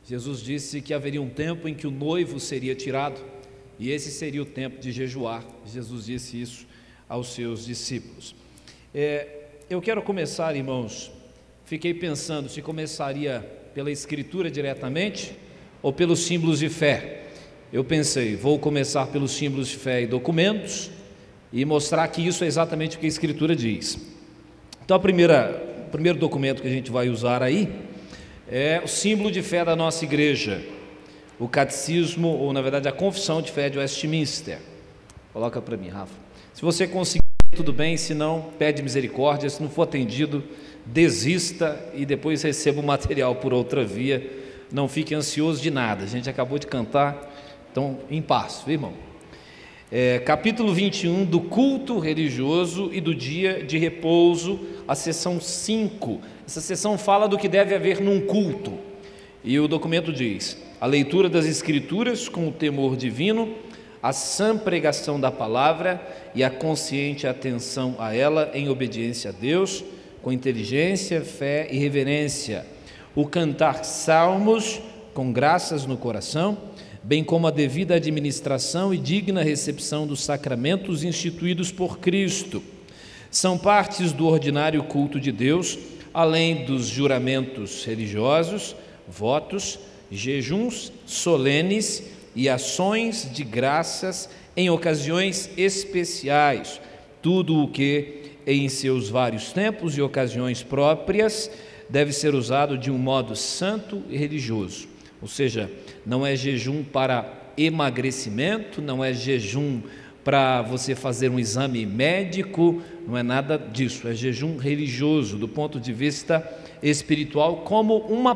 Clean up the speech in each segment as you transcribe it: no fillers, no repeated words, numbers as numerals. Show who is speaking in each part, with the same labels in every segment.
Speaker 1: Jesus disse que haveria um tempo em que o noivo seria tirado, e esse seria o tempo de jejuar. Jesus disse isso aos seus discípulos. Eu quero começar, irmãos, fiquei pensando se começaria pela Escritura diretamente ou pelos símbolos de fé. Eu pensei, vou começar pelos símbolos de fé e documentos e mostrar que isso é exatamente o que a Escritura diz. Então, o primeiro documento que a gente vai usar aí é o símbolo de fé da nossa igreja, o catecismo, ou na verdade a confissão de fé de Westminster. Coloca para mim, Rafa. Se você conseguir, tudo bem, se não, pede misericórdia, se não for atendido, desista e depois receba o material por outra via. Não fique ansioso de nada, a gente acabou de cantar, então em paz, viu, irmão? Capítulo 21 do culto religioso e do dia de repouso, a seção 5. Essa seção fala do que deve haver num culto, e o documento diz: a leitura das Escrituras com o temor divino, a sã pregação da palavra e a consciente atenção a ela em obediência a Deus, com inteligência, fé e reverência, o cantar salmos com graças no coração, bem como a devida administração e digna recepção dos sacramentos instituídos por Cristo. São partes do ordinário culto de Deus, além dos juramentos religiosos, votos, jejuns solenes e ações de graças em ocasiões especiais, tudo o que, em seus vários tempos e ocasiões próprias, deve ser usado de um modo santo e religioso. Ou seja, não é jejum para emagrecimento, não é jejum para você fazer um exame médico, não é nada disso, é jejum religioso, do ponto de vista espiritual, como uma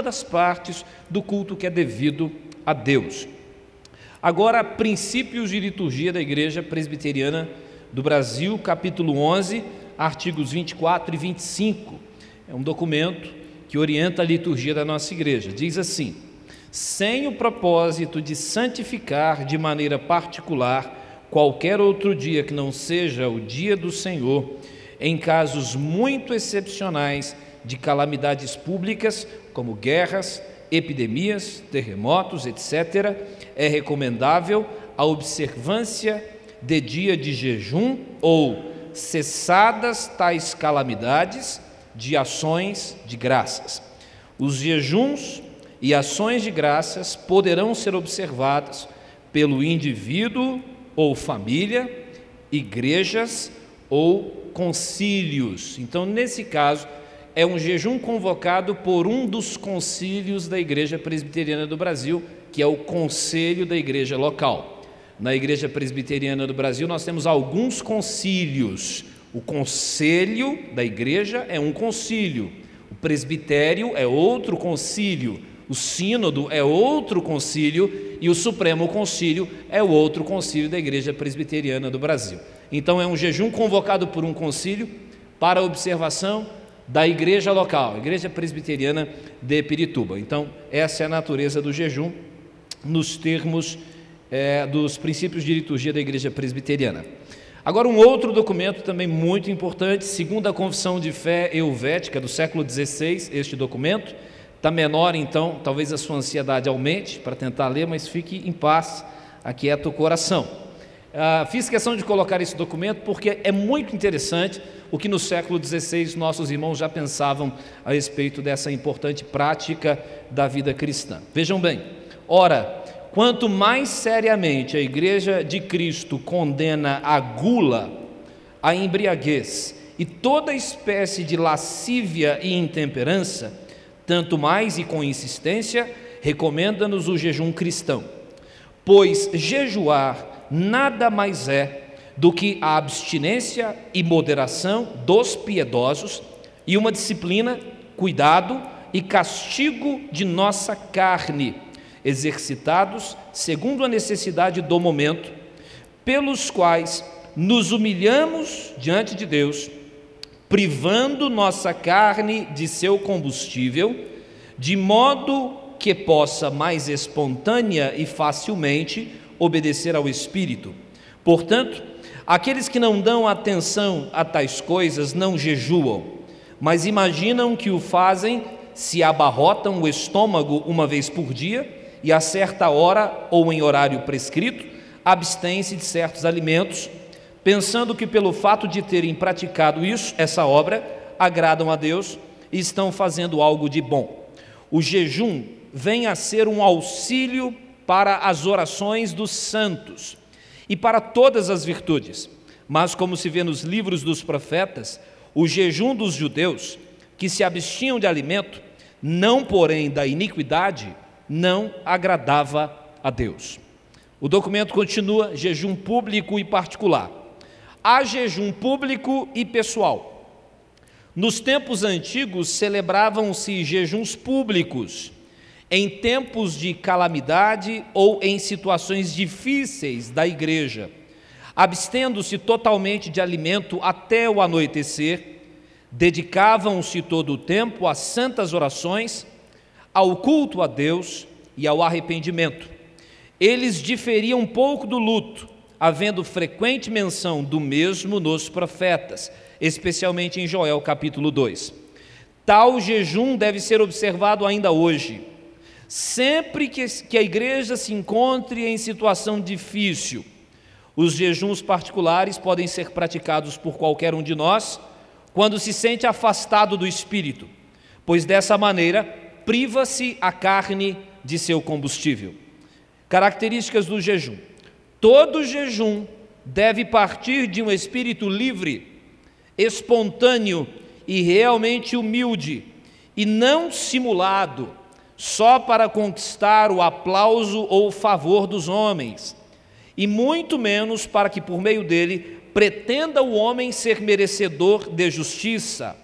Speaker 1: das partes do culto que é devido a Deus. Agora, princípios de liturgia da Igreja Presbiteriana do Brasil, capítulo 11, artigos 24 e 25, é um documento que orienta a liturgia da nossa igreja. Diz assim: sem o propósito de santificar de maneira particular qualquer outro dia que não seja o dia do Senhor, em casos muito excepcionais de calamidades públicas, como guerras, epidemias, terremotos, etc., é recomendável a observância de dia de jejum ou, cessadas tais calamidades, de ações de graças. Os jejuns e ações de graças poderão ser observados pelo indivíduo ou família, igrejas ou concílios. Então, nesse caso, é um jejum convocado por um dos concílios da Igreja Presbiteriana do Brasil, que é o conselho da igreja local. Na Igreja Presbiteriana do Brasil, nós temos alguns concílios. O conselho da igreja é um concílio, o presbitério é outro concílio, o sínodo é outro concílio e o Supremo Concílio é o outro concílio da Igreja Presbiteriana do Brasil. Então é um jejum convocado por um concílio para a observação da igreja local, a Igreja Presbiteriana de Pirituba. Então essa é a natureza do jejum nos termos dos princípios de liturgia da Igreja Presbiteriana. Agora, um outro documento também muito importante, segundo a Confissão de Fé Helvética do século XVI, este documento está menor, então talvez a sua ansiedade aumente para tentar ler, mas fique em paz, aquieta o coração. Fiz questão de colocar esse documento porque é muito interessante o que no século XVI nossos irmãos já pensavam a respeito dessa importante prática da vida cristã. Vejam bem, ora, quanto mais seriamente a Igreja de Cristo condena a gula, a embriaguez e toda espécie de lascívia e intemperança, tanto mais e com insistência recomenda-nos o jejum cristão, pois jejuar nada mais é do que a abstinência e moderação dos piedosos e uma disciplina, cuidado e castigo de nossa carne, exercitados segundo a necessidade do momento, pelos quais nos humilhamos diante de Deus, privando nossa carne de seu combustível, de modo que possa mais espontânea e facilmente obedecer ao Espírito. Portanto, aqueles que não dão atenção a tais coisas não jejuam, mas imaginam que o fazem se abarrotam o estômago uma vez por dia e a certa hora ou em horário prescrito abstêm-se de certos alimentos, pensando que pelo fato de terem praticado essa obra, agradam a Deus e estão fazendo algo de bom. O jejum vem a ser um auxílio para as orações dos santos e para todas as virtudes, mas como se vê nos livros dos profetas, o jejum dos judeus, que se abstinham de alimento, não porém da iniquidade, não agradava a Deus. O documento continua: jejum público e particular. Há jejum público e pessoal. Nos tempos antigos celebravam-se jejuns públicos, em tempos de calamidade ou em situações difíceis da igreja, abstendo-se totalmente de alimento até o anoitecer, dedicavam-se todo o tempo às santas orações, ao culto a Deus e ao arrependimento. Eles diferiam um pouco do luto, havendo frequente menção do mesmo nos profetas, especialmente em Joel capítulo 2. Tal jejum deve ser observado ainda hoje. Sempre que a igreja se encontre em situação difícil, os jejuns particulares podem ser praticados por qualquer um de nós quando se sente afastado do Espírito, pois dessa maneira priva-se a carne de seu combustível. Características do jejum: todo jejum deve partir de um espírito livre, espontâneo e realmente humilde, e não simulado, só para conquistar o aplauso ou o favor dos homens, e muito menos para que por meio dele pretenda o homem ser merecedor de justiça,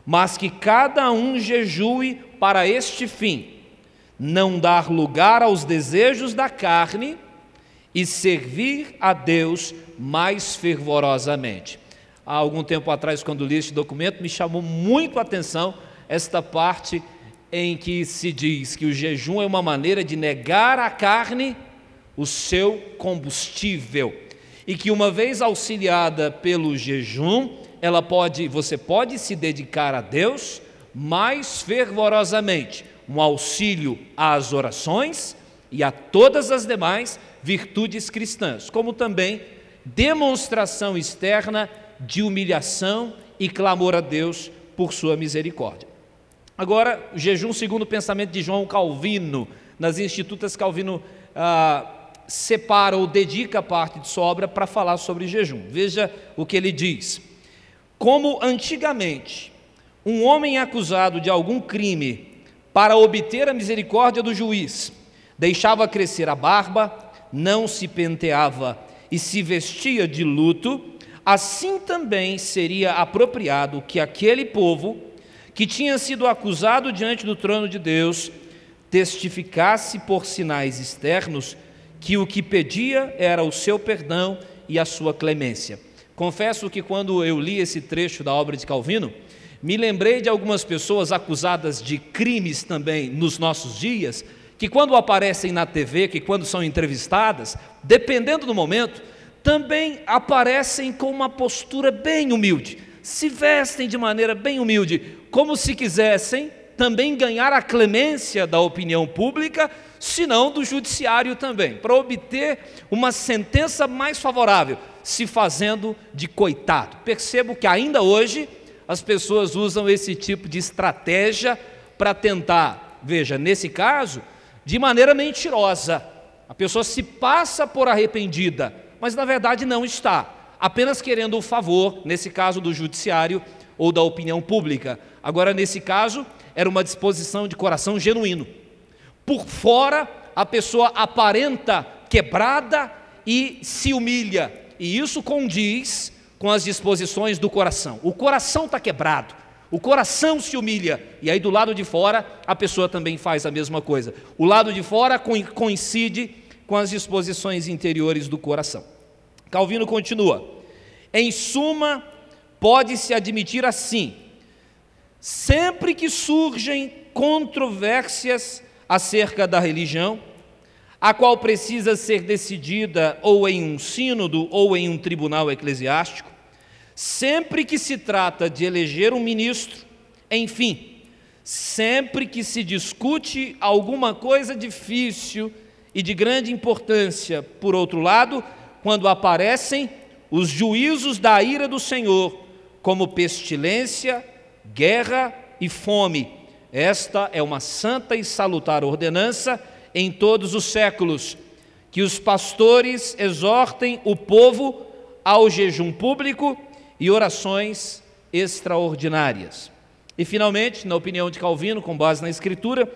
Speaker 1: mas que cada um jejue para este fim: não dar lugar aos desejos da carne e servir a Deus mais fervorosamente. Há algum tempo atrás, quando li este documento, me chamou muito a atenção esta parte em que se diz que o jejum é uma maneira de negar à carne o seu combustível, e que uma vez auxiliada pelo jejum, você pode se dedicar a Deus mais fervorosamente, um auxílio às orações e a todas as demais virtudes cristãs, como também demonstração externa de humilhação e clamor a Deus por sua misericórdia. Agora, o jejum segundo o pensamento de João Calvino. Nas Institutas, Calvino separa ou dedica parte de sua obra para falar sobre jejum. Veja o que ele diz: como antigamente um homem acusado de algum crime, para obter a misericórdia do juiz, deixava crescer a barba, não se penteava e se vestia de luto, assim também seria apropriado que aquele povo, que tinha sido acusado diante do trono de Deus, testificasse por sinais externos que o que pedia era o seu perdão e a sua clemência. Confesso que quando eu li esse trecho da obra de Calvino, me lembrei de algumas pessoas acusadas de crimes também nos nossos dias, que quando aparecem na TV, que quando são entrevistadas, dependendo do momento, também aparecem com uma postura bem humilde, se vestem de maneira bem humilde, como se quisessem também ganhar a clemência da opinião pública, se não do judiciário também, para obter uma sentença mais favorável, se fazendo de coitado. Percebo que ainda hoje as pessoas usam esse tipo de estratégia para tentar, veja, nesse caso, de maneira mentirosa. A pessoa se passa por arrependida, mas na verdade não está, apenas querendo o favor, nesse caso do judiciário ou da opinião pública. Agora, nesse caso, era uma disposição de coração genuíno. Por fora, a pessoa aparenta quebrada e se humilha, e isso condiz com as disposições do coração. O coração está quebrado, o coração se humilha, e aí do lado de fora a pessoa também faz a mesma coisa. O lado de fora coincide com as disposições interiores do coração. Calvino continua: em suma, pode-se admitir assim: sempre que surgem controvérsias acerca da religião, a qual precisa ser decidida ou em um sínodo ou em um tribunal eclesiástico, sempre que se trata de eleger um ministro, enfim, sempre que se discute alguma coisa difícil e de grande importância, por outro lado, quando aparecem os juízos da ira do Senhor, como pestilência, guerra e fome. Esta é uma santa e salutar ordenança em todos os séculos, que os pastores exortem o povo ao jejum público e orações extraordinárias. E finalmente, na opinião de Calvino, com base na Escritura,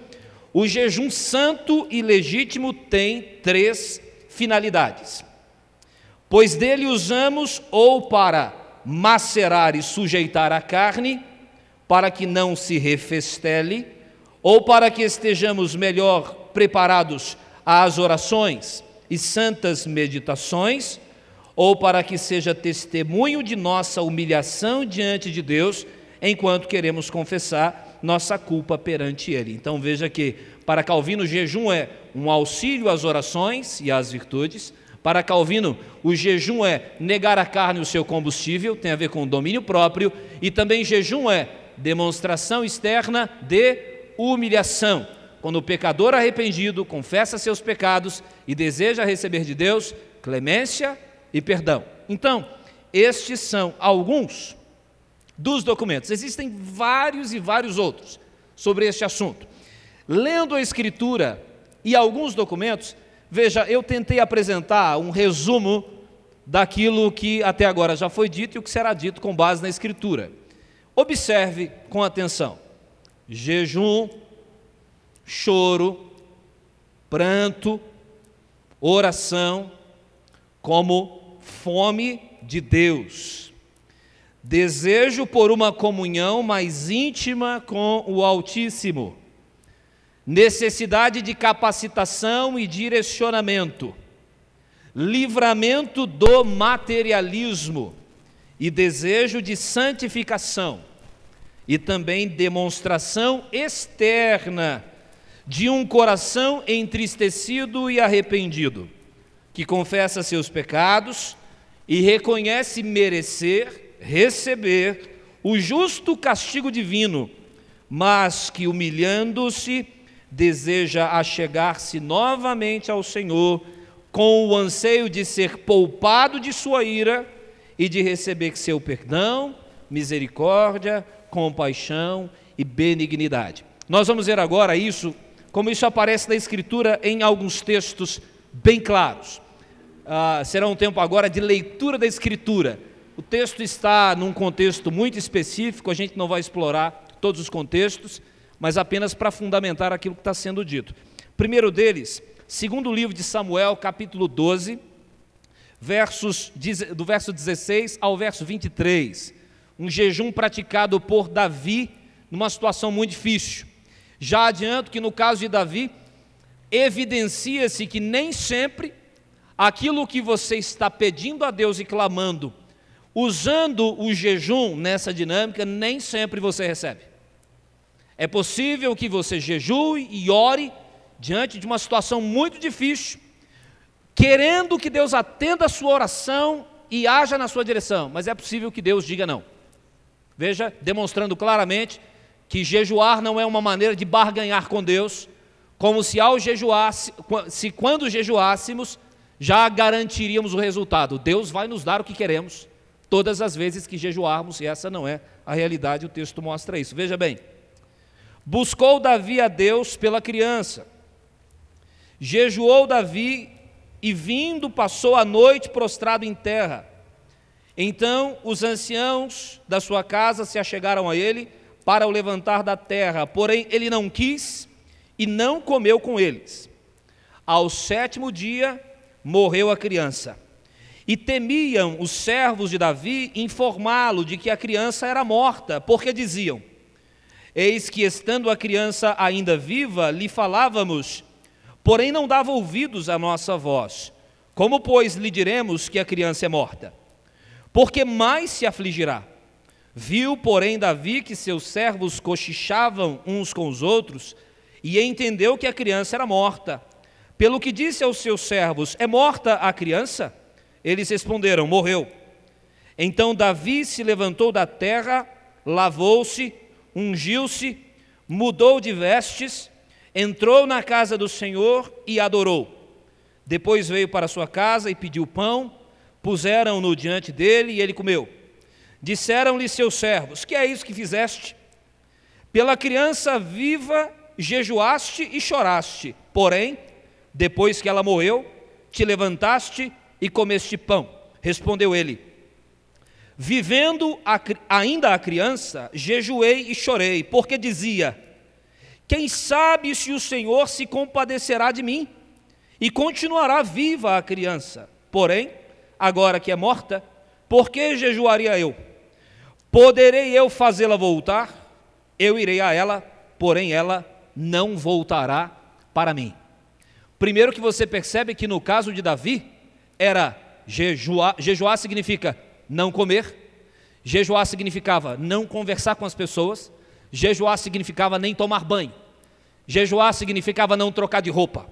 Speaker 1: o jejum santo e legítimo tem 3 finalidades. Pois dele usamos ou para macerar e sujeitar a carne, para que não se refestele, ou para que estejamos melhor preparados às orações e santas meditações, ou para que seja testemunho de nossa humilhação diante de Deus, enquanto queremos confessar nossa culpa perante Ele. Então veja que para Calvino o jejum é um auxílio às orações e às virtudes. Para Calvino o jejum é negar à carne o seu combustível, tem a ver com o domínio próprio, e também jejum é demonstração externa de humilhação. Quando o pecador arrependido confessa seus pecados e deseja receber de Deus clemência e perdão. Então, estes são alguns dos documentos. Existem vários e vários outros sobre este assunto. Lendo a Escritura e alguns documentos, veja, eu tentei apresentar um resumo daquilo que até agora já foi dito e o que será dito com base na Escritura. Observe com atenção: jejum, choro, pranto, oração, como fome de Deus, desejo por uma comunhão mais íntima com o Altíssimo, necessidade de capacitação e direcionamento, livramento do materialismo e desejo de santificação, e também demonstração externa de um coração entristecido e arrependido, que confessa seus pecados e reconhece merecer, receber o justo castigo divino, mas que, humilhando-se, deseja achegar-se novamente ao Senhor com o anseio de ser poupado de sua ira e de receber seu perdão, misericórdia, compaixão e benignidade. Nós vamos ver agora isso, como isso aparece na Escritura em alguns textos bem claros. Será um tempo agora de leitura da Escritura. O texto está num contexto muito específico, a gente não vai explorar todos os contextos, mas apenas para fundamentar aquilo que está sendo dito. Primeiro deles, segundo livro de Samuel, capítulo 12, do verso 16 ao verso 23, um jejum praticado por Davi numa situação muito difícil. Já adianto que no caso de Davi, evidencia-se que nem sempre aquilo que você está pedindo a Deus e clamando, usando o jejum nessa dinâmica, nem sempre você recebe. É possível que você jejue e ore diante de uma situação muito difícil, querendo que Deus atenda a sua oração e haja na sua direção, mas é possível que Deus diga não. Veja, demonstrando claramente que jejuar não é uma maneira de barganhar com Deus, como se quando jejuássemos, já garantiríamos o resultado. Deus vai nos dar o que queremos, todas as vezes que jejuarmos, e essa não é a realidade, o texto mostra isso. Veja bem, buscou Davi a Deus pela criança, jejuou Davi e vindo passou a noite prostrado em terra. Então os anciãos da sua casa se achegaram a ele para o levantar da terra, porém ele não quis e não comeu com eles. Ao 7º dia morreu a criança, e temiam os servos de Davi informá-lo de que a criança era morta, porque diziam: eis que estando a criança ainda viva, lhe falávamos, porém não dava ouvidos à nossa voz. Como, pois, lhe diremos que a criança é morta? Porque mais se afligirá. Viu, porém, Davi que seus servos cochichavam uns com os outros, e entendeu que a criança era morta. Pelo que disse aos seus servos: é morta a criança? Eles responderam: morreu. Então Davi se levantou da terra, lavou-se, ungiu-se, mudou de vestes, entrou na casa do Senhor e adorou. Depois veio para sua casa e pediu pão, puseram-no diante dele e ele comeu. Disseram-lhe seus servos: que é isso que fizeste? Pela criança viva jejuaste e choraste, porém, depois que ela morreu, te levantaste e comeste pão. Respondeu ele: vivendo ainda a criança, jejuei e chorei, porque dizia: quem sabe se o Senhor se compadecerá de mim, e continuará viva a criança. Porém, agora que é morta, por que jejuaria eu? Poderei eu fazê-la voltar? Eu irei a ela, porém ela não voltará para mim. Primeiro que você percebe que no caso de Davi, era jejuar. Jejuar significa não comer, jejuar significava não conversar com as pessoas, jejuar significava nem tomar banho, jejuar significava não trocar de roupa.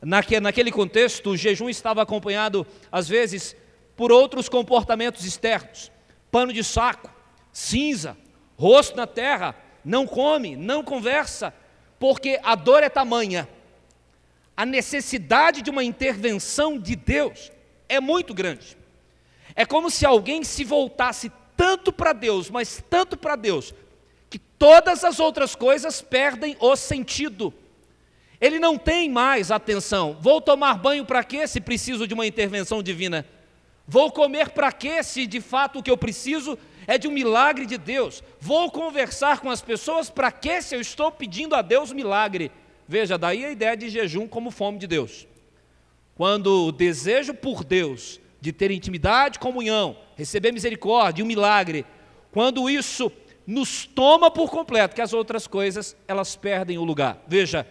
Speaker 1: Naquele contexto, o jejum estava acompanhado, às vezes, por outros comportamentos externos: pano de saco, cinza, rosto na terra, não come, não conversa, porque a dor é tamanha, a necessidade de uma intervenção de Deus é muito grande. É como se alguém se voltasse tanto para Deus, mas tanto para Deus, que todas as outras coisas perdem o sentido. Ele não tem mais atenção. Vou tomar banho para quê, se preciso de uma intervenção divina? Vou comer para quê, se de fato o que eu preciso é de um milagre de Deus? Vou conversar com as pessoas para quê, se eu estou pedindo a Deus um milagre? Veja, daí a ideia de jejum como fome de Deus. Quando o desejo por Deus, de ter intimidade, comunhão, receber misericórdia, um milagre, quando isso nos toma por completo, que as outras coisas, elas perdem o lugar. Veja,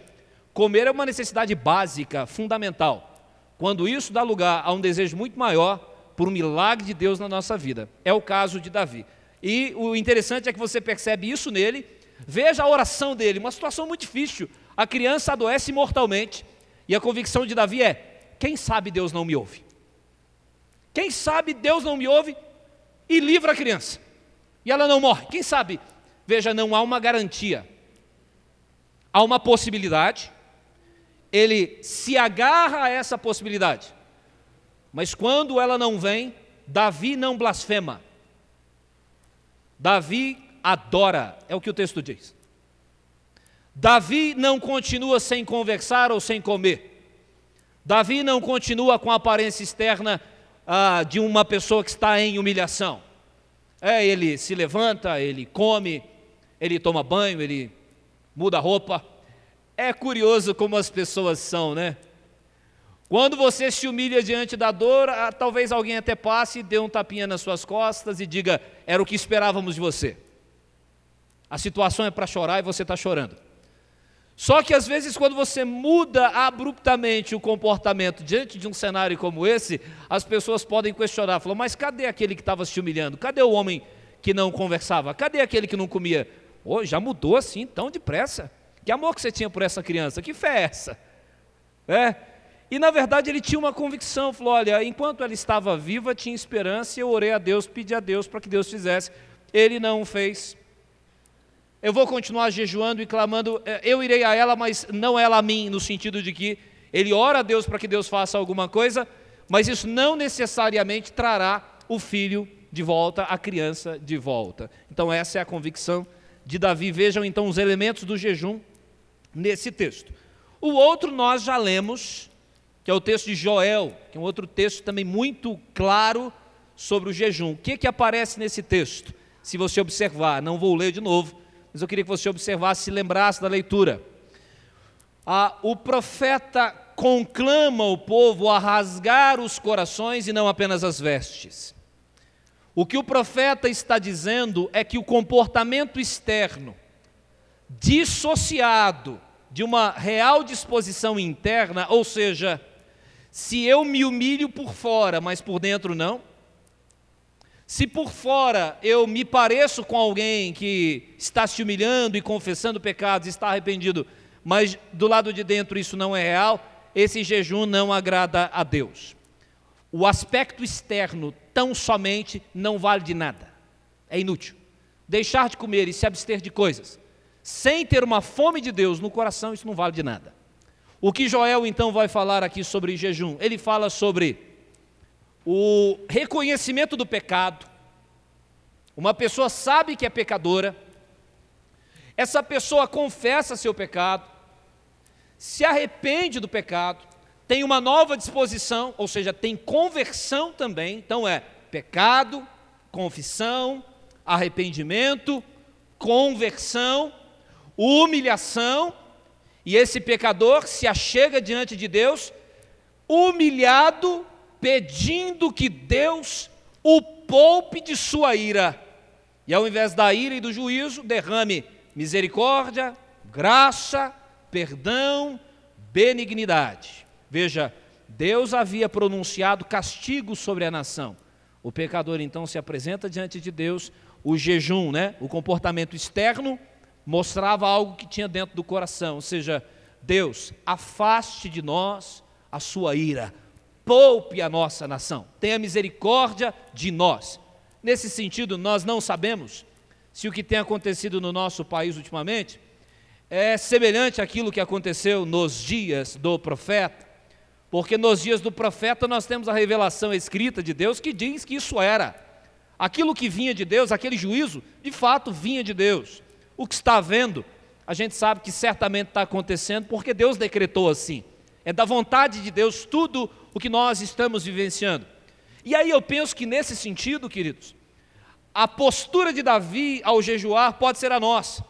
Speaker 1: comer é uma necessidade básica, fundamental. Quando isso dá lugar a um desejo muito maior, por um milagre de Deus na nossa vida. É o caso de Davi. E o interessante é que você percebe isso nele. Veja a oração dele, uma situação muito difícil. A criança adoece mortalmente, e a convicção de Davi é: quem sabe Deus não me ouve? Quem sabe Deus não me ouve e livra a criança, e ela não morre? Quem sabe? Veja, não há uma garantia, há uma possibilidade, ele se agarra a essa possibilidade, mas quando ela não vem, Davi não blasfema, Davi adora, é o que o texto diz. Davi não continua sem conversar ou sem comer, Davi não continua com a aparência externa de uma pessoa que está em humilhação. Ele se levanta, ele come, ele toma banho, ele muda a roupa. É curioso como as pessoas são, né? Quando você se humilha diante da dor, talvez alguém até passe e dê um tapinha nas suas costas e diga: era o que esperávamos de você. A situação é para chorar e você está chorando. Só que às vezes quando você muda abruptamente o comportamento diante de um cenário como esse, as pessoas podem questionar, falam: mas cadê aquele que estava se humilhando? Cadê o homem que não conversava? Cadê aquele que não comia? Já mudou assim tão depressa? Que amor que você tinha por essa criança? Que fé é essa? E na verdade ele tinha uma convicção, falou: olha, enquanto ela estava viva tinha esperança, e eu orei a Deus, pedi a Deus para que Deus fizesse. Ele não fez. Eu vou continuar jejuando e clamando, eu irei a ela, mas não ela a mim, no sentido de que ele ora a Deus para que Deus faça alguma coisa, mas isso não necessariamente trará o filho de volta, a criança de volta. Então essa é a convicção de Davi. Vejam então os elementos do jejum nesse texto. O outro nós já lemos, que é o texto de Joel, que é um outro texto também muito claro sobre o jejum. O que aparece nesse texto? Se você observar, não vou ler de novo, mas eu queria que você observasse, se lembrasse da leitura. O profeta conclama o povo a rasgar os corações e não apenas as vestes. O que o profeta está dizendo é que o comportamento externo, dissociado de uma real disposição interna, ou seja, se eu me humilho por fora, mas por dentro não, se por fora eu me pareço com alguém que está se humilhando e confessando pecados, está arrependido, mas do lado de dentro isso não é real, esse jejum não agrada a Deus. O aspecto externo tão somente não vale de nada, é inútil. Deixar de comer e se abster de coisas sem ter uma fome de Deus no coração, isso não vale de nada. O que Joel então vai falar aqui sobre jejum? Ele fala sobre o reconhecimento do pecado. Uma pessoa sabe que é pecadora, essa pessoa confessa seu pecado, se arrepende do pecado, tem uma nova disposição, ou seja, tem conversão também. Então é pecado, confissão, arrependimento, conversão, humilhação, e esse pecador se achega diante de Deus, humilhado, pedindo que Deus o poupe de sua ira, e ao invés da ira e do juízo, derrame misericórdia, graça, perdão, benignidade. Veja, Deus havia pronunciado castigo sobre a nação. O pecador então se apresenta diante de Deus. O jejum, o comportamento externo, mostrava algo que tinha dentro do coração, ou seja, Deus, afaste de nós a sua ira, poupe a nossa nação, tenha misericórdia de nós. Nesse sentido, nós não sabemos se o que tem acontecido no nosso país ultimamente é semelhante àquilo que aconteceu nos dias do profeta, porque nos dias do profeta nós temos a revelação escrita de Deus que diz que isso era. Aquilo que vinha de Deus, aquele juízo, de fato vinha de Deus. O que está havendo, a gente sabe que certamente está acontecendo porque Deus decretou assim. É da vontade de Deus tudo o que nós estamos vivenciando. E aí eu penso que nesse sentido, queridos, a postura de Davi ao jejuar pode ser a nossa.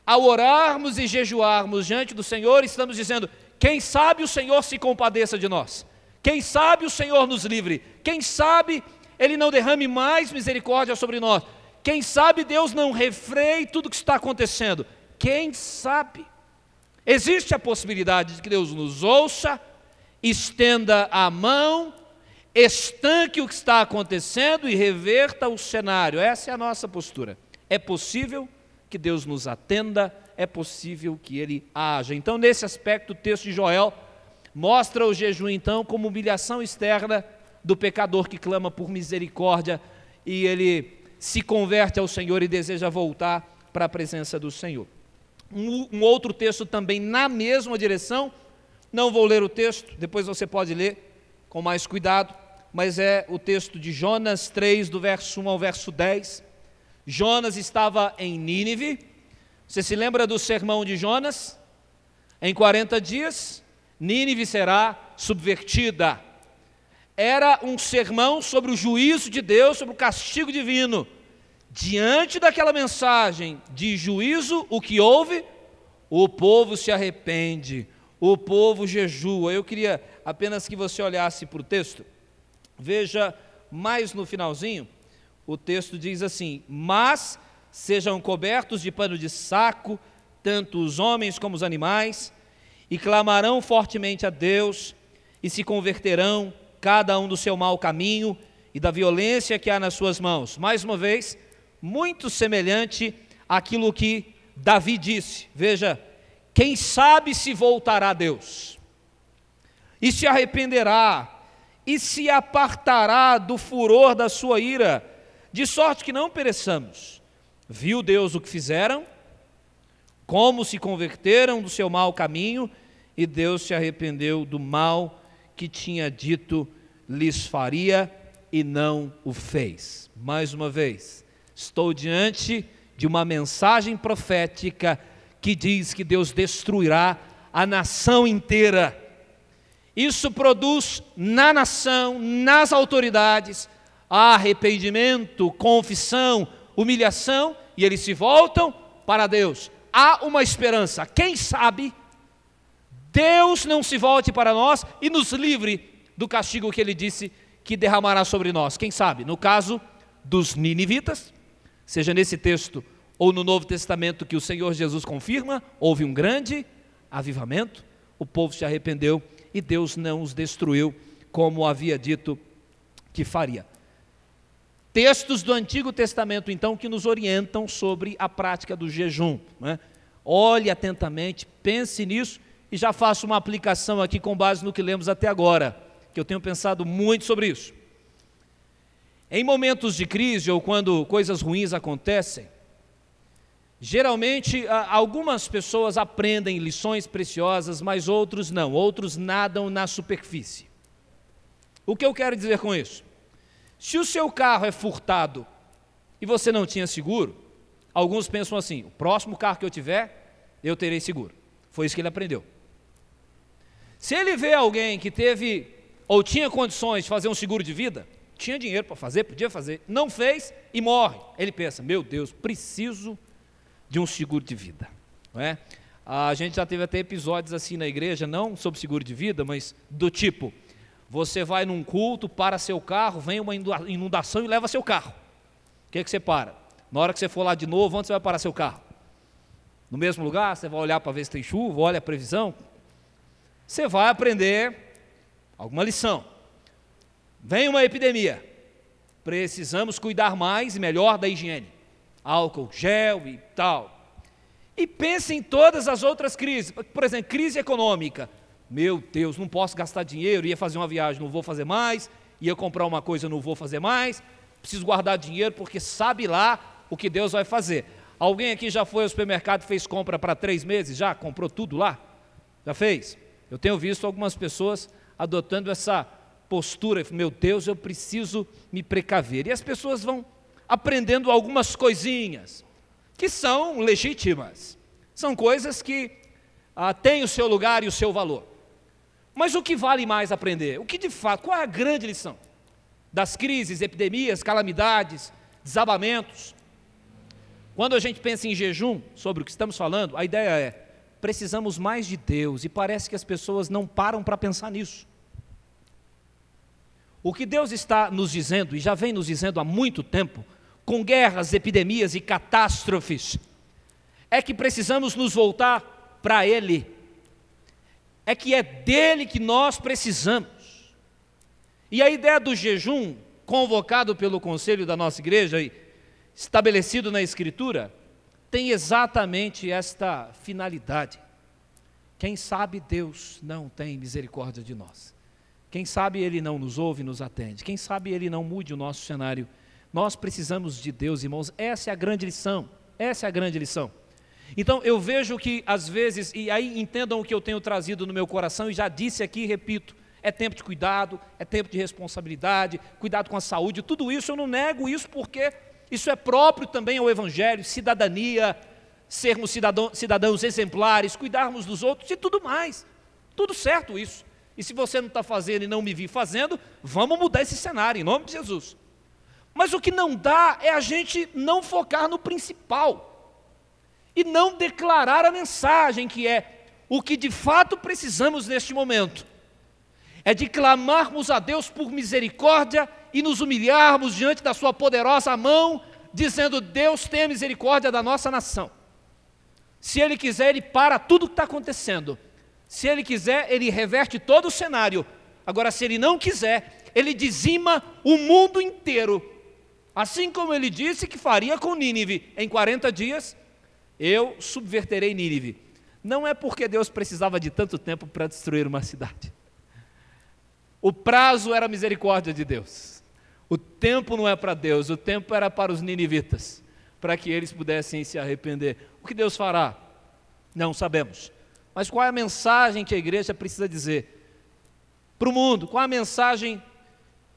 Speaker 1: Ao orarmos e jejuarmos diante do Senhor, estamos dizendo, quem sabe o Senhor se compadeça de nós, quem sabe o Senhor nos livre, quem sabe Ele não derrame mais misericórdia sobre nós, quem sabe Deus não refreie tudo o que está acontecendo, quem sabe? Existe a possibilidade de que Deus nos ouça, estenda a mão, estanque o que está acontecendo e reverta o cenário. Essa é a nossa postura. É possível que Deus nos atenda, é possível que Ele haja. Então, nesse aspecto, o texto de Joel mostra o jejum, então, como humilhação externa do pecador que clama por misericórdia e ele se converte ao Senhor e deseja voltar para a presença do Senhor. Um outro texto também na mesma direção, não vou ler o texto, depois você pode ler com mais cuidado, mas é o texto de Jonas 3, do verso 1 ao verso 10. Jonas estava em Nínive. Você se lembra do sermão de Jonas? Em 40 dias, Nínive será subvertida. Era um sermão sobre o juízo de Deus, sobre o castigo divino. Diante daquela mensagem de juízo, o que houve? O povo se arrepende, o povo jejua. Eu queria apenas que você olhasse para o texto. Veja mais no finalzinho, o texto diz assim: mas sejam cobertos de pano de saco, tanto os homens como os animais, e clamarão fortemente a Deus, e se converterão, cada um do seu mau caminho, e da violência que há nas suas mãos. Mais uma vez, muito semelhante àquilo que Davi disse. Veja, quem sabe se voltará a Deus, e se arrependerá, e se apartará do furor da sua ira, de sorte que não pereçamos. Viu Deus o que fizeram, como se converteram do seu mau caminho, e Deus se arrependeu do mal que tinha dito lhes faria, e não o fez. Mais uma vez, estou diante de uma mensagem profética que diz que Deus destruirá a nação inteira. Isso produz na nação, nas autoridades, arrependimento, confissão, humilhação, e eles se voltam para Deus. Há uma esperança. Quem sabe Deus não se volte para nós e nos livre do castigo que Ele disse que derramará sobre nós. Quem sabe? No caso dos ninivitas, seja nesse texto ou no Novo Testamento que o Senhor Jesus confirma, houve um grande avivamento, o povo se arrependeu e Deus não os destruiu como havia dito que faria. Textos do Antigo Testamento, então, que nos orientam sobre a prática do jejum, né? Olhe atentamente, pense nisso, e já faço uma aplicação aqui com base no que lemos até agora, que eu tenho pensado muito sobre isso. Em momentos de crise ou quando coisas ruins acontecem, Geralmente, algumas pessoas aprendem lições preciosas, mas outros não, outros nadam na superfície. O que eu quero dizer com isso? Se o seu carro é furtado e você não tinha seguro, alguns pensam assim: o próximo carro que eu tiver, eu terei seguro. Foi isso que ele aprendeu. Se ele vê alguém que teve ou tinha condições de fazer um seguro de vida, tinha dinheiro para fazer, podia fazer, não fez e morre, ele pensa: meu Deus, preciso de um seguro de vida, não é? A gente já teve até episódios assim na igreja, não sobre seguro de vida, mas do tipo: você vai num culto, para seu carro, vem uma inundação e leva seu carro. O que você para? Na hora que você for lá de novo, onde você vai parar seu carro? No mesmo lugar? Você vai olhar para ver se tem chuva, olha a previsão? Você vai aprender alguma lição. Vem uma epidemia, precisamos cuidar mais e melhor da higiene, álcool, gel e tal. E pense em todas as outras crises, por exemplo, crise econômica. Meu Deus, não posso gastar dinheiro, ia fazer uma viagem, não vou fazer mais, ia comprar uma coisa, não vou fazer mais, preciso guardar dinheiro porque sabe lá o que Deus vai fazer. Alguém aqui já foi ao supermercado e fez compra para 3 meses? Já? Comprou tudo lá? Já fez? Eu tenho visto algumas pessoas adotando essa postura: meu Deus, eu preciso me precaver. E as pessoas vão aprendendo algumas coisinhas que são legítimas, são coisas que têm o seu lugar e o seu valor. Mas o que vale mais aprender? O que de fato, qual é a grande lição das crises, epidemias, calamidades, desabamentos? Quando a gente pensa em jejum, sobre o que estamos falando, a ideia é: precisamos mais de Deus, e parece que as pessoas não param para pensar nisso. O que Deus está nos dizendo, e já vem nos dizendo há muito tempo, com guerras, epidemias e catástrofes, é que precisamos nos voltar para Ele, é que é dele que nós precisamos. E a ideia do jejum, convocado pelo conselho da nossa igreja e estabelecido na Escritura, tem exatamente esta finalidade. Quem sabe Deus não tem misericórdia de nós. Quem sabe Ele não nos ouve e nos atende. Quem sabe Ele não mude o nosso cenário. Nós precisamos de Deus, irmãos. Essa é a grande lição. Essa é a grande lição. Então eu vejo que às vezes, e aí entendam o que eu tenho trazido no meu coração, e já disse aqui e repito: é tempo de cuidado, é tempo de responsabilidade, cuidado com a saúde, tudo isso eu não nego isso, porque isso é próprio também ao Evangelho, cidadania, sermos cidadãos exemplares, cuidarmos dos outros e tudo mais, tudo certo isso. E se você não está fazendo e não me vir fazendo, vamos mudar esse cenário, em nome de Jesus. Mas o que não dá é a gente não focar no principal, e não declarar a mensagem, que é o que de fato precisamos neste momento, é de clamarmos a Deus por misericórdia e nos humilharmos diante da sua poderosa mão, dizendo: Deus, tenha misericórdia da nossa nação. Se Ele quiser, Ele para tudo o que está acontecendo. Se Ele quiser, Ele reverte todo o cenário. Agora, se Ele não quiser, Ele dizima o mundo inteiro, assim como Ele disse que faria com Nínive. Em 40 dias eu subverterei Nínive. Não é porque Deus precisava de tanto tempo para destruir uma cidade. O prazo era a misericórdia de Deus. O tempo não é para Deus, o tempo era para os ninivitas, para que eles pudessem se arrepender. O que Deus fará? Não sabemos. Mas qual é a mensagem que a igreja precisa dizer para o mundo? Qual é a mensagem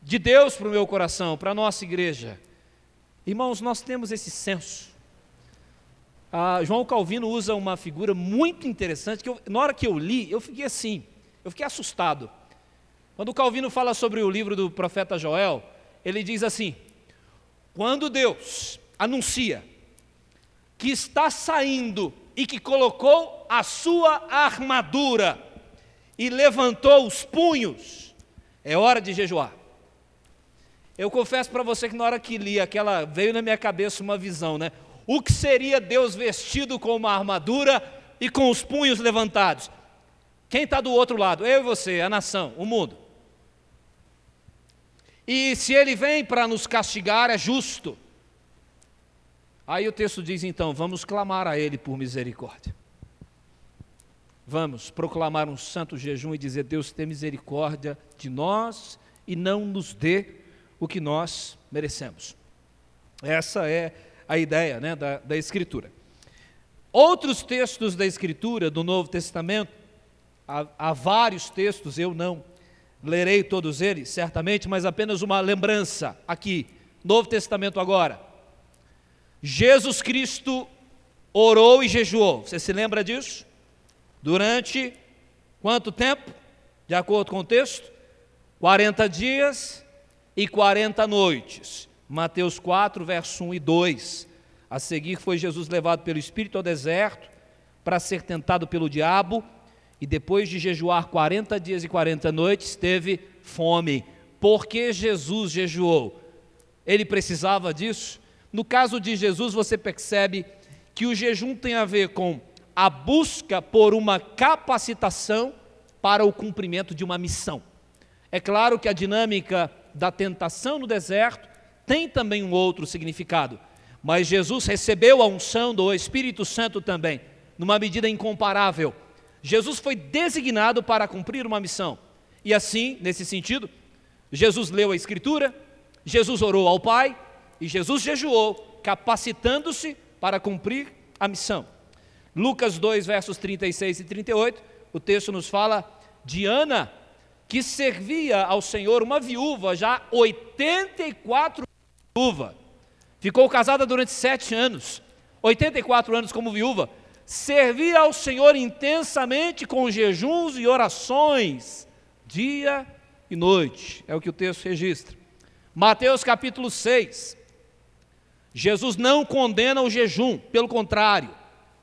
Speaker 1: de Deus para o meu coração, para a nossa igreja? Irmãos, nós temos esse senso. João Calvino usa uma figura muito interessante, que na hora que eu li, eu fiquei assim, eu fiquei assustado. Quando o Calvino fala sobre o livro do profeta Joel, ele diz assim: quando Deus anuncia que está saindo e que colocou a sua armadura e levantou os punhos, é hora de jejuar. Eu confesso para você que na hora que li veio na minha cabeça uma visão, né? O que seria Deus vestido com uma armadura e com os punhos levantados? Quem está do outro lado? Eu e você, a nação, o mundo. E se Ele vem para nos castigar, é justo. Aí o texto diz então: vamos clamar a Ele por misericórdia. Vamos proclamar um santo jejum e dizer: Deus, tem misericórdia de nós e não nos dê o que nós merecemos. Essa é a ideia, né, da Escritura. Outros textos da Escritura, do Novo Testamento, há vários textos, eu não lerei todos eles, certamente, mas apenas uma lembrança aqui, Novo Testamento agora. Jesus Cristo orou e jejuou, você se lembra disso? Durante quanto tempo? De acordo com o texto? 40 dias e 40 noites. Mateus 4, verso 1 e 2. A seguir foi Jesus levado pelo Espírito ao deserto para ser tentado pelo diabo, e depois de jejuar 40 dias e 40 noites, teve fome. Por que Jesus jejuou? Ele precisava disso? No caso de Jesus, você percebe que o jejum tem a ver com a busca por uma capacitação para o cumprimento de uma missão. É claro que a dinâmica da tentação no deserto tem também um outro significado, mas Jesus recebeu a unção do Espírito Santo também, numa medida incomparável. Jesus foi designado para cumprir uma missão, e assim, nesse sentido, Jesus leu a Escritura, Jesus orou ao Pai, e Jesus jejuou, capacitando-se para cumprir a missão. Lucas 2, versos 36 e 38, o texto nos fala de Ana, que servia ao Senhor, uma viúva, já 84 anos viúva, ficou casada durante 7 anos, 84 anos como viúva, servia ao Senhor intensamente com jejuns e orações, dia e noite, é o que o texto registra. Mateus capítulo 6, Jesus não condena o jejum, pelo contrário,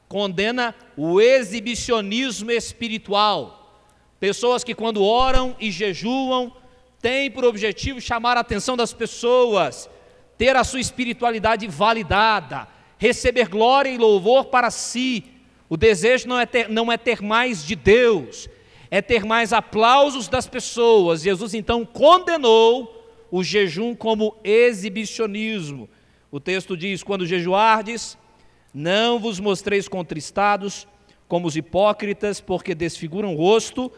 Speaker 1: condena o exibicionismo espiritual. Pessoas que quando oram e jejuam, têm por objetivo chamar a atenção das pessoas, ter a sua espiritualidade validada, receber glória e louvor para si. O desejo não é ter mais de Deus, é ter mais aplausos das pessoas. Jesus então condenou o jejum como exibicionismo. O texto diz: quando jejuardes, não vos mostreis contristados como os hipócritas, porque desfiguram o rosto,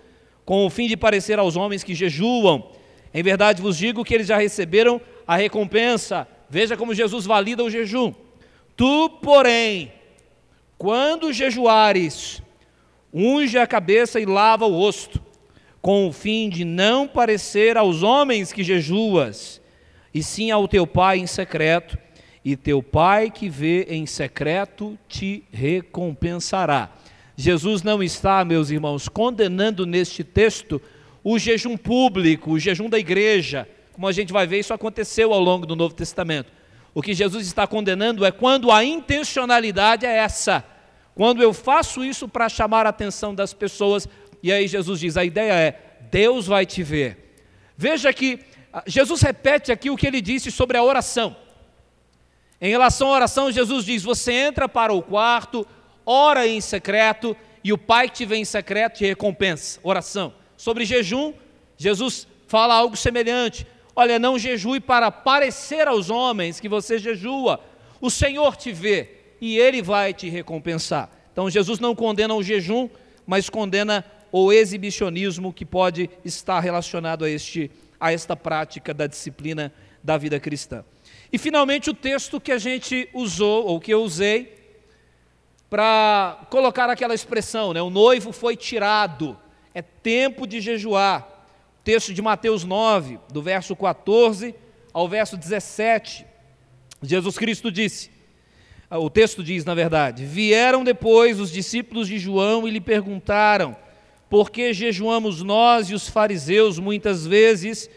Speaker 1: com o fim de parecer aos homens que jejuam. Em verdade vos digo que eles já receberam a recompensa. Veja como Jesus valida o jejum. Tu, porém, quando jejuares, unge a cabeça e lava o rosto, com o fim de não parecer aos homens que jejuas, e sim ao teu Pai em secreto, e teu Pai que vê em secreto te recompensará. Jesus não está, meus irmãos, condenando neste texto o jejum público, o jejum da igreja. Como a gente vai ver, isso aconteceu ao longo do Novo Testamento. O que Jesus está condenando é quando a intencionalidade é essa, quando eu faço isso para chamar a atenção das pessoas, e aí Jesus diz, a ideia é, Deus vai te ver. Veja que Jesus repete aqui o que ele disse sobre a oração. Em relação à oração, Jesus diz, você entra para o quarto, ora em secreto, e o Pai que te vê em secreto te recompensa. Oração. Sobre jejum, Jesus fala algo semelhante. Olha, não jejue para parecer aos homens que você jejua. O Senhor te vê e Ele vai te recompensar. Então Jesus não condena o jejum, mas condena o exibicionismo que pode estar relacionado a esta prática da disciplina da vida cristã. E finalmente o texto que a gente usou, ou que eu usei, para colocar aquela expressão, né? O noivo foi tirado, é tempo de jejuar. Texto de Mateus 9, do verso 14 ao verso 17, Jesus Cristo disse, o texto diz na verdade, vieram depois os discípulos de João e lhe perguntaram, por que jejuamos nós e os fariseus muitas vezes,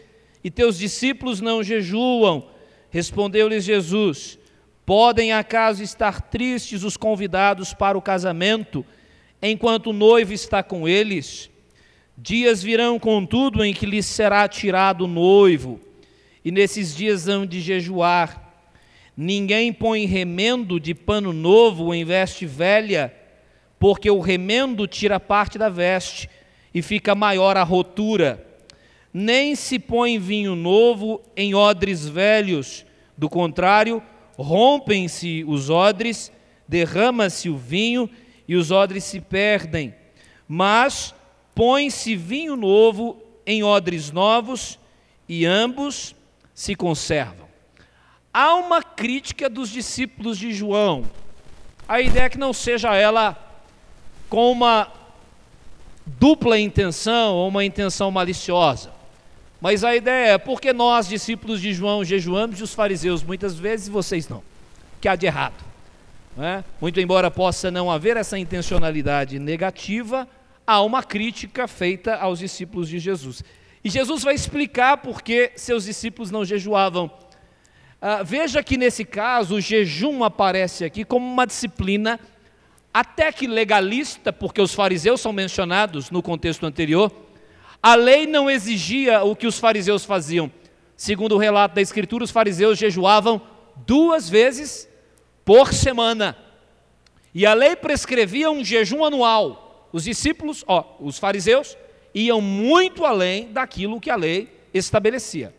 Speaker 1: e teus discípulos não jejuam? Respondeu-lhes Jesus, podem acaso estar tristes os convidados para o casamento, enquanto o noivo está com eles? Dias virão, contudo, em que lhes será tirado o noivo, e nesses dias hão de jejuar. Ninguém põe remendo de pano novo em veste velha, porque o remendo tira parte da veste, e fica maior a rotura. Nem se põe vinho novo em odres velhos, do contrário, rompem-se os odres, derrama-se o vinho, e os odres se perdem. Mas põe-se vinho novo em odres novos, e ambos se conservam. Há uma crítica dos discípulos de João a ideia é que não seja ela com uma dupla intenção ou uma intenção maliciosa. Mas a ideia é, porque nós, discípulos de João, jejuamos e os fariseus muitas vezes e vocês não? O que há de errado? Não é? Muito embora possa não haver essa intencionalidade negativa, há uma crítica feita aos discípulos de Jesus. E Jesus vai explicar por que seus discípulos não jejuavam. Veja que nesse caso o jejum aparece aqui como uma disciplina até que legalista, porque os fariseus são mencionados no contexto anterior. A lei não exigia o que os fariseus faziam. Segundo o relato da Escritura, os fariseus jejuavam 2 vezes por semana. E a lei prescrevia um jejum anual. Os discípulos, os fariseus, iam muito além daquilo que a lei estabelecia.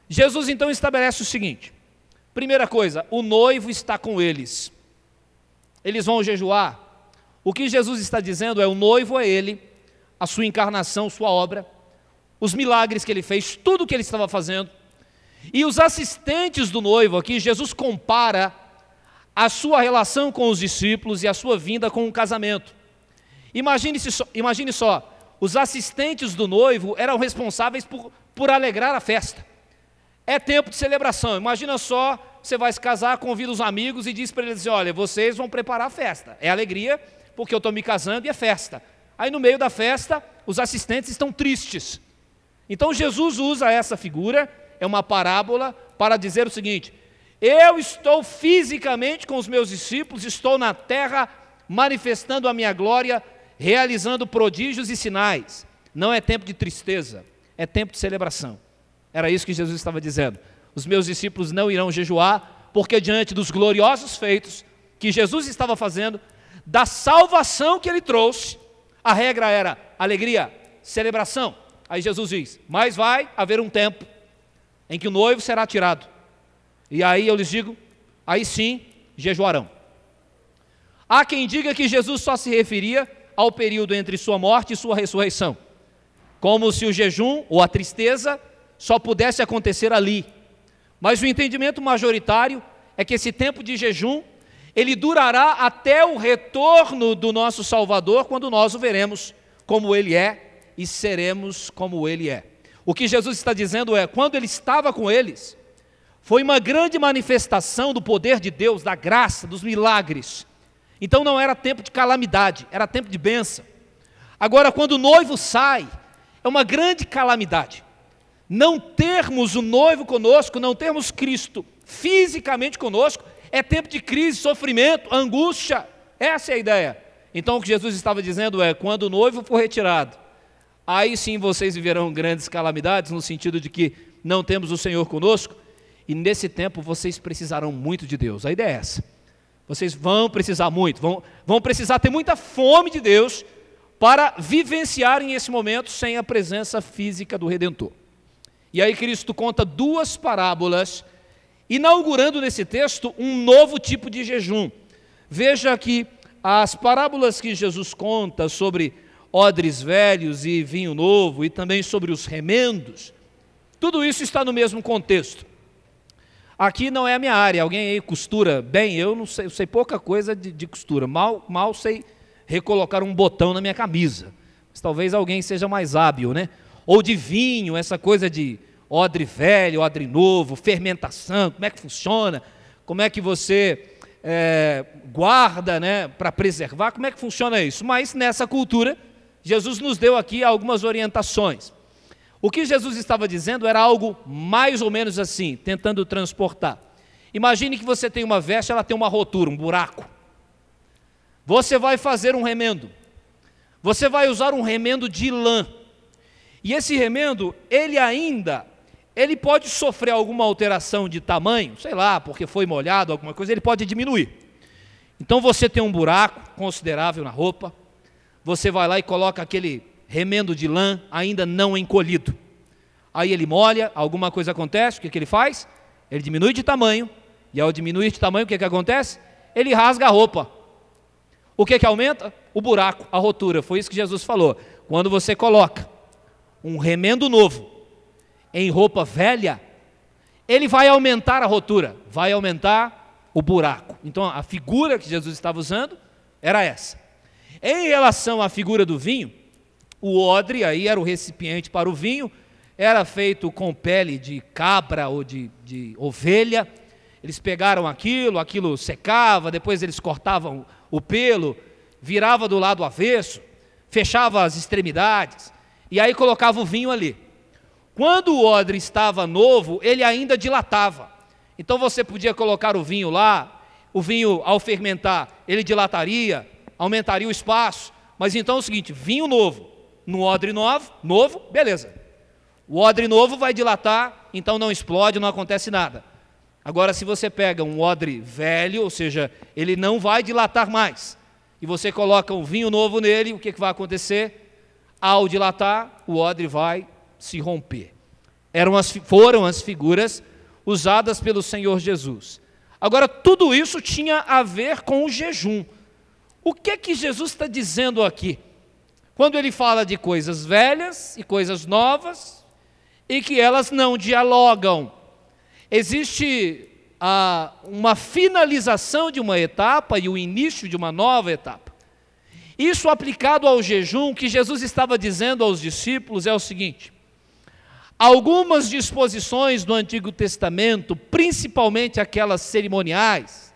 Speaker 1: Jesus então estabelece o seguinte: primeira coisa, o noivo está com eles. Eles vão jejuar. O que Jesus está dizendo é: o noivo é ele, a sua encarnação, sua obra, os milagres que ele fez, tudo o que ele estava fazendo. E os assistentes do noivo aqui, Jesus compara a sua relação com os discípulos e a sua vinda com um casamento. Imagine só, os assistentes do noivo eram responsáveis por alegrar a festa. É tempo de celebração. Imagina só, você vai se casar, convida os amigos e diz para eles assim: olha, vocês vão preparar a festa. É alegria, porque eu estou me casando e é festa. Aí no meio da festa, os assistentes estão tristes. Então Jesus usa essa figura, é uma parábola, para dizer o seguinte: eu estou fisicamente com os meus discípulos, estou na terra manifestando a minha glória, realizando prodígios e sinais. Não é tempo de tristeza, é tempo de celebração. Era isso que Jesus estava dizendo. Os meus discípulos não irão jejuar, porque diante dos gloriosos feitos que Jesus estava fazendo, da salvação que ele trouxe, a regra era alegria, celebração. Aí Jesus diz: mas vai haver um tempo em que o noivo será tirado. E aí eu lhes digo, aí sim jejuarão. Há quem diga que Jesus só se referia ao período entre sua morte e sua ressurreição, como se o jejum ou a tristeza só pudesse acontecer ali. Mas o entendimento majoritário é que esse tempo de jejum, ele durará até o retorno do nosso Salvador, quando nós o veremos como ele é e seremos como ele é. O que Jesus está dizendo é: quando ele estava com eles, foi uma grande manifestação do poder de Deus, da graça, dos milagres. Então não era tempo de calamidade, era tempo de bênção. Agora, quando o noivo sai, é uma grande calamidade. Não termos o noivo conosco, não termos Cristo fisicamente conosco, é tempo de crise, sofrimento, angústia. Essa é a ideia. Então o que Jesus estava dizendo é: quando o noivo for retirado, aí sim vocês viverão grandes calamidades, no sentido de que não temos o Senhor conosco, e nesse tempo vocês precisarão muito de Deus. A ideia é essa. Vocês vão precisar muito, vão precisar ter muita fome de Deus para vivenciarem esse momento sem a presença física do Redentor. E aí Cristo conta 2 parábolas, inaugurando nesse texto um novo tipo de jejum. Veja que as parábolas que Jesus conta sobre odres velhos e vinho novo, e também sobre os remendos, tudo isso está no mesmo contexto. Aqui não é a minha área. Alguém aí costura bem? Eu não sei, eu sei pouca coisa de costura, mal sei recolocar um botão na minha camisa, mas talvez alguém seja mais hábil, né? Ou de vinho, essa coisa de odre velho, odre novo, fermentação, como é que funciona, como é que você guarda, né, para preservar, como é que funciona isso? Mas nessa cultura, Jesus nos deu aqui algumas orientações. O que Jesus estava dizendo era algo mais ou menos assim, tentando transportar. Imagine que você tem uma veste, ela tem uma rotura, um buraco. Você vai fazer um remendo. Você vai usar um remendo de lã. E esse remendo, ele pode sofrer alguma alteração de tamanho, sei lá, porque foi molhado, alguma coisa, ele pode diminuir. Então você tem um buraco considerável na roupa, você vai lá e coloca aquele remendo de lã ainda não encolhido. Aí ele molha, alguma coisa acontece, o que ele faz? Ele diminui de tamanho, e ao diminuir de tamanho, o que acontece? Ele rasga a roupa. O que aumenta? O buraco, a rotura. Foi isso que Jesus falou. Quando você coloca um remendo novo em roupa velha, ele vai aumentar a rotura, vai aumentar o buraco. Então a figura que Jesus estava usando era essa. Em relação à figura do vinho, o odre aí era o recipiente para o vinho, era feito com pele de cabra ou de ovelha. Eles pegaram aquilo secava, depois eles cortavam o pelo, virava do lado avesso, fechava as extremidades, e aí colocava o vinho ali. Quando o odre estava novo, ele ainda dilatava. Então você podia colocar o vinho lá, o vinho ao fermentar, ele dilataria, aumentaria o espaço. Mas então é o seguinte, vinho novo, no odre novo, beleza. O odre novo vai dilatar, então não explode, não acontece nada. Agora, se você pega um odre velho, ou seja, ele não vai dilatar mais, e você coloca um vinho novo nele, o que vai acontecer? Ao dilatar, o odre vai se romper. Foram as figuras usadas pelo Senhor Jesus. Agora, tudo isso tinha a ver com o jejum. O que Jesus está dizendo aqui? Quando ele fala de coisas velhas e coisas novas, e que elas não dialogam. Existe uma finalização de uma etapa e o início de uma nova etapa. Isso aplicado ao jejum, o que Jesus estava dizendo aos discípulos é o seguinte: algumas disposições do Antigo Testamento, principalmente aquelas cerimoniais,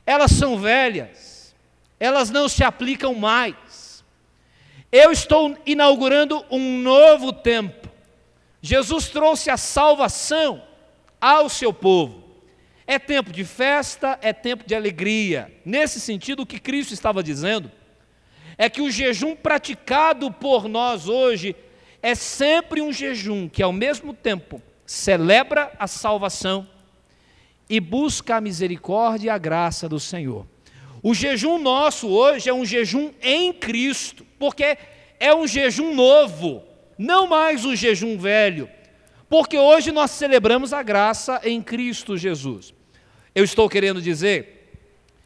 Speaker 1: elas são velhas, elas não se aplicam mais. Eu estou inaugurando um novo tempo. Jesus trouxe a salvação ao seu povo. É tempo de festa, é tempo de alegria. Nesse sentido, o que Cristo estava dizendo é que o jejum praticado por nós hoje é sempre um jejum que, ao mesmo tempo, celebra a salvação e busca a misericórdia e a graça do Senhor. O jejum nosso hoje é um jejum em Cristo, porque é um jejum novo, não mais um jejum velho, porque hoje nós celebramos a graça em Cristo Jesus. Eu estou querendo dizer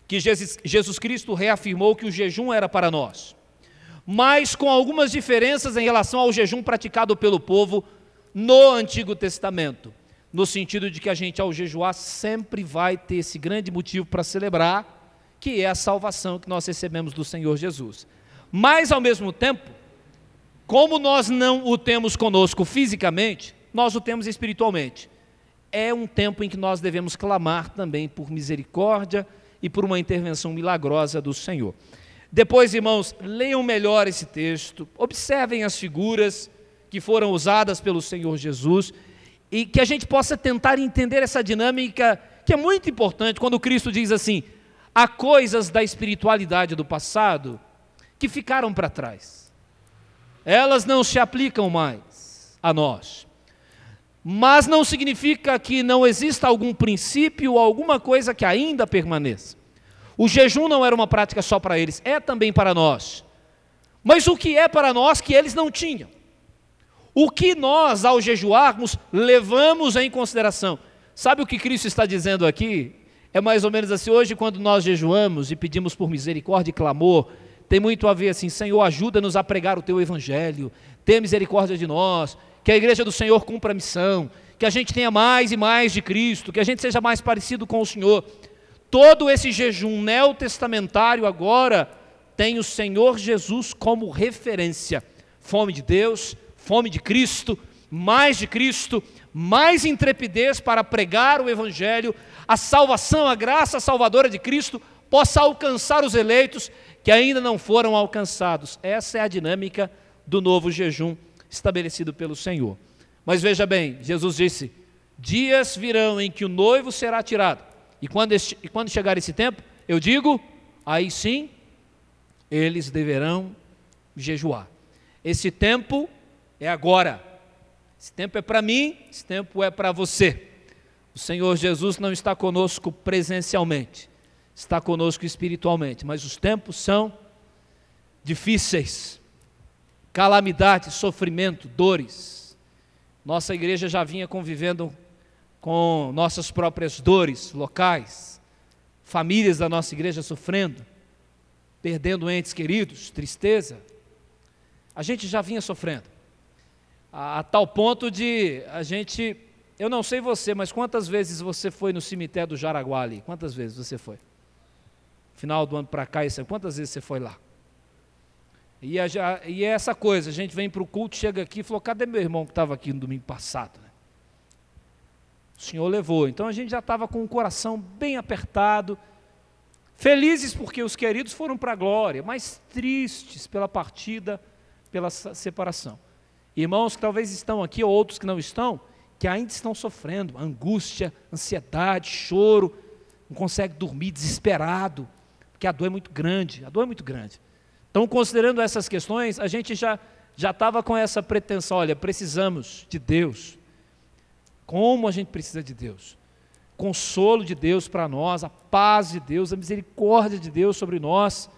Speaker 1: que Jesus Cristo reafirmou que o jejum era para nós, mas com algumas diferenças em relação ao jejum praticado pelo povo no Antigo Testamento, no sentido de que a gente, ao jejuar, sempre vai ter esse grande motivo para celebrar, que é a salvação que nós recebemos do Senhor Jesus. Mas, ao mesmo tempo, como nós não o temos conosco fisicamente, nós o temos espiritualmente. É um tempo em que nós devemos clamar também por misericórdia e por uma intervenção milagrosa do Senhor. Depois, irmãos, leiam melhor esse texto, observem as figuras que foram usadas pelo Senhor Jesus e que a gente possa tentar entender essa dinâmica que é muito importante quando Cristo diz assim: há coisas da espiritualidade do passado que ficaram para trás. Elas não se aplicam mais a nós. Mas não significa que não exista algum princípio ou alguma coisa que ainda permaneça. O jejum não era uma prática só para eles, é também para nós. Mas o que é para nós que eles não tinham? O que nós, ao jejuarmos, levamos em consideração? Sabe o que Cristo está dizendo aqui? É mais ou menos assim: hoje, quando nós jejuamos e pedimos por misericórdia e clamor, tem muito a ver assim: Senhor, ajuda-nos a pregar o Teu Evangelho, tenha misericórdia de nós, que a igreja do Senhor cumpra a missão, que a gente tenha mais e mais de Cristo, que a gente seja mais parecido com o Senhor. Todo esse jejum neotestamentário agora tem o Senhor Jesus como referência. Fome de Deus, fome de Cristo, mais intrepidez para pregar o Evangelho, a salvação, a graça salvadora de Cristo possa alcançar os eleitos que ainda não foram alcançados. Essa é a dinâmica do novo jejum estabelecido pelo Senhor. Mas veja bem, Jesus disse: dias virão em que o noivo será tirado, e quando chegar esse tempo, eu digo, aí sim, eles deverão jejuar. Esse tempo é agora, esse tempo é para mim, esse tempo é para você. O Senhor Jesus não está conosco presencialmente, está conosco espiritualmente, mas os tempos são difíceis, calamidade, sofrimento, dores. Nossa igreja já vinha convivendo com nossas próprias dores locais, famílias da nossa igreja sofrendo, perdendo entes queridos, tristeza. A gente já vinha sofrendo, a tal ponto de a gente eu não sei você, mas quantas vezes você foi no cemitério do Jaraguá ali? Quantas vezes você foi? Final do ano para cá, quantas vezes você foi lá? E é essa coisa, a gente vem para o culto, chega aqui e falou, cadê meu irmão que estava aqui no domingo passado? O Senhor levou, então a gente já estava com o coração bem apertado, felizes porque os queridos foram para a glória, mas tristes pela partida, pela separação. Irmãos que talvez estão aqui, ou outros que não estão, que ainda estão sofrendo, angústia, ansiedade, choro, não consegue dormir, desesperado, porque a dor é muito grande, Então, considerando essas questões, a gente já estava com essa pretensão, olha, precisamos de Deus. Como a gente precisa de Deus? Consolo de Deus para nós, a paz de Deus, a misericórdia de Deus sobre nós.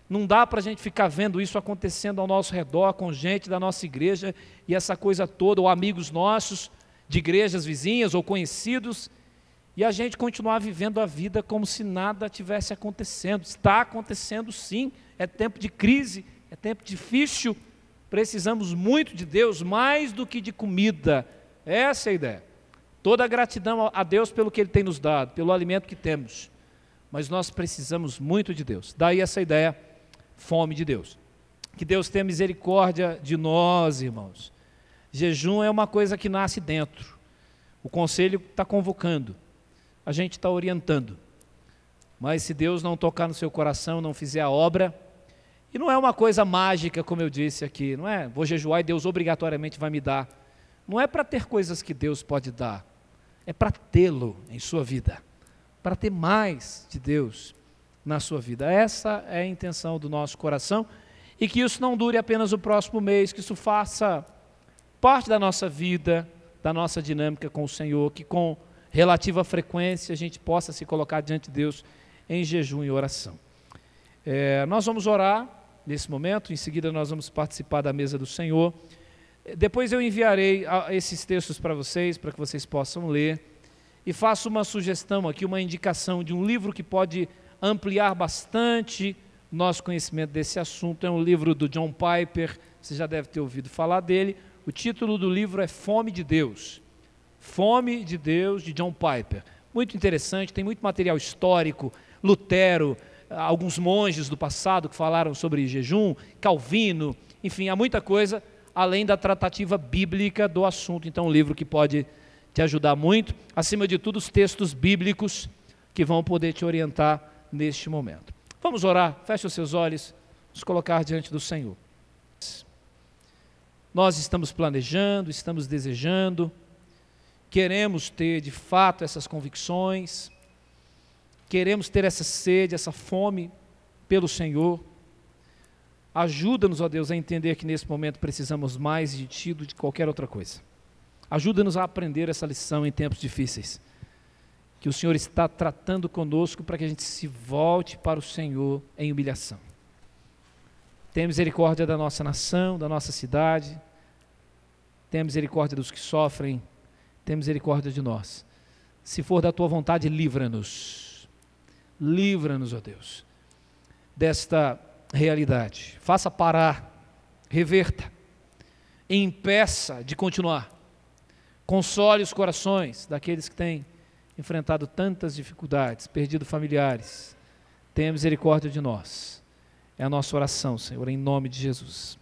Speaker 1: Não dá para a gente ficar vendo isso acontecendo ao nosso redor, com gente da nossa igreja, e essa coisa toda, ou amigos nossos, de igrejas vizinhas, ou conhecidos, e a gente continuar vivendo a vida como se nada tivesse acontecendo. Está acontecendo sim, é tempo de crise, é tempo difícil, precisamos muito de Deus, mais do que de comida, essa é a ideia. Toda a gratidão a Deus pelo que Ele tem nos dado, pelo alimento que temos, mas nós precisamos muito de Deus, daí essa ideia, fome de Deus. Que Deus tenha misericórdia de nós, irmãos. Jejum é uma coisa que nasce dentro, o conselho está convocando, a gente está orientando, mas se Deus não tocar no seu coração, não fizer a obra, e não é uma coisa mágica, como eu disse aqui, não é, vou jejuar e Deus obrigatoriamente vai me dar, não é para ter coisas que Deus pode dar, é para tê-lo em sua vida, para ter mais de Deus na sua vida. Essa é a intenção do nosso coração, e que isso não dure apenas o próximo mês, que isso faça parte da nossa vida, da nossa dinâmica com o Senhor, que com relativa frequência a gente possa se colocar diante de Deus em jejum e oração. Nós vamos orar nesse momento, em seguida nós vamos participar da mesa do Senhor. Depois eu enviarei esses textos para que vocês possam ler, e faço uma sugestão aqui, uma indicação de um livro que pode ampliar bastante nosso conhecimento desse assunto. É um livro do John Piper, você já deve ter ouvido falar dele. O título do livro é Fome de Deus. Fome de Deus, de John Piper. Muito interessante, tem muito material histórico, Lutero, alguns monges do passado que falaram sobre jejum, Calvino, enfim, há muita coisa, além da tratativa bíblica do assunto. Então, um livro que pode te ajudar muito, acima de tudo, os textos bíblicos que vão poder te orientar neste momento. Vamos orar, feche os seus olhos, nos colocar diante do Senhor. Nós estamos planejando, estamos desejando, queremos ter de fato essas convicções, queremos ter essa sede, essa fome pelo Senhor. Ajuda-nos, ó Deus, a entender que nesse momento precisamos mais de Ti do que de qualquer outra coisa. Ajuda-nos a aprender essa lição em tempos difíceis, que o Senhor está tratando conosco para que a gente se volte para o Senhor em humilhação. Tenha misericórdia da nossa nação, da nossa cidade, tenha misericórdia dos que sofrem, tenha misericórdia de nós. Se for da Tua vontade, livra-nos, ó Deus, desta realidade. Faça parar, reverta, impeça de continuar. Console os corações daqueles que têm enfrentado tantas dificuldades, perdido familiares. Tenha misericórdia de nós. É a nossa oração, Senhor, em nome de Jesus.